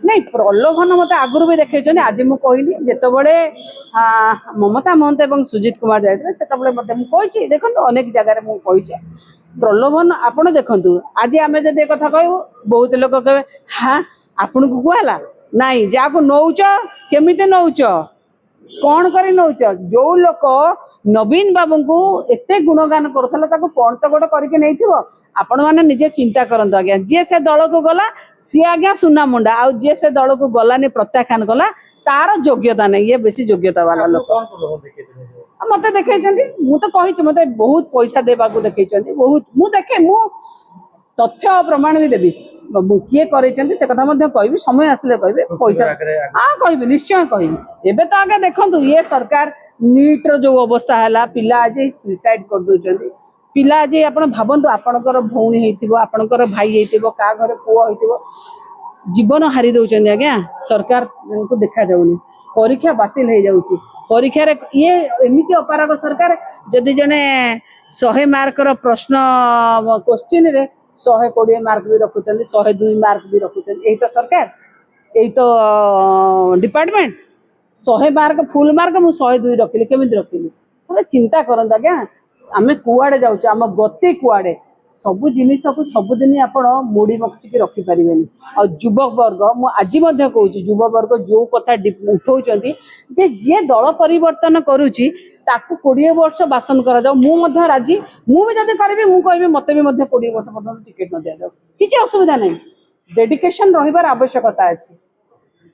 नहीं प्रलोभन मत आगुरी भी देखते आज मुझे कहली जितेबले ममता महंत और सुजीत कुमार जाते से देखो अनेक जगह मुझे प्रलोभन आपण देखु आज आम जब कथा कहू बहुत लोग कहे हाँ आपण को कहला नाई जहाँ नौच केमी नौच कौन कर नौच जो लोक नवीन बाबू को एत गुणगान करूला कौन तो गोटे करके आपण मैंने निजे चिंता करंतु आज्ञा जी से दल को गला सी आज्ञा सुना मुंडा आउ जी से दल को गलानी प्रत्याख्यान कला तार योग्यता नहीं ये बेसी योग्यता वाला लोक मत देखे मु तो कही मत बहुत पैसा देवा देखे बहुत मु देखे मु तथ्य प्रमाण भी देवी किए से कथा कह समय आसिले कह पैसा हाँ कह निश्चय कह एबे तो आगे देखो ये सरकार नीट रो जो अवस्था है पिला आज सुइसाइड कर दौरान पिला आज आप भावतु आपणकर भौणी होकर भाई क्या घर पुओ हो जीवन हारी दौरान आज्ञा सरकार को देखा जाऊनी परीक्षा बातिल हो जाऊँगी परीक्षा रे ये एमती अपारग सरकार जदि जने 100 मार्क प्रश्न क्वेश्चन रे 120 मार्क भी रखुं 102 मार्क भी रखुं यही तो सरकार यही तो डिपार्टमेंट 100 मार्क फुल मार्क मुझे 102 रखिली केमी रखिली थोड़ा चिंता करता क्या आम कुआड़े जाऊँ आम गति कुआड़े सबू जिनिस को सबुदिन आप मुड़ी मकचिकी रखिपारे आ युवक वर्ग मुझे कहूँ युवक वर्ग जो कथा उठाऊँ जे जी दल परिवर्तन करुच्ची 20 वर्ष बासन करा मुझे राजी मुझे जब करी मुझे मत भी 20 वर्ष पर्यटन टिकेट न दि जाऊ किसी असुविधा नहीं डेडिकेशन रही आवश्यकता अच्छी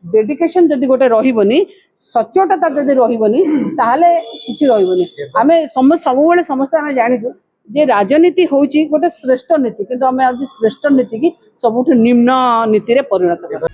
डेडिकेशन जदि गोटे रही सचोटता जदि रही ताहले किसी रही आम सब समस्ते आम जाचु जे राजनीति होची गोटे श्रेष्ठ नीति किंतु आम आज श्रेष्ठ नीति की सबुठ निम्न नीति रे परिणत कर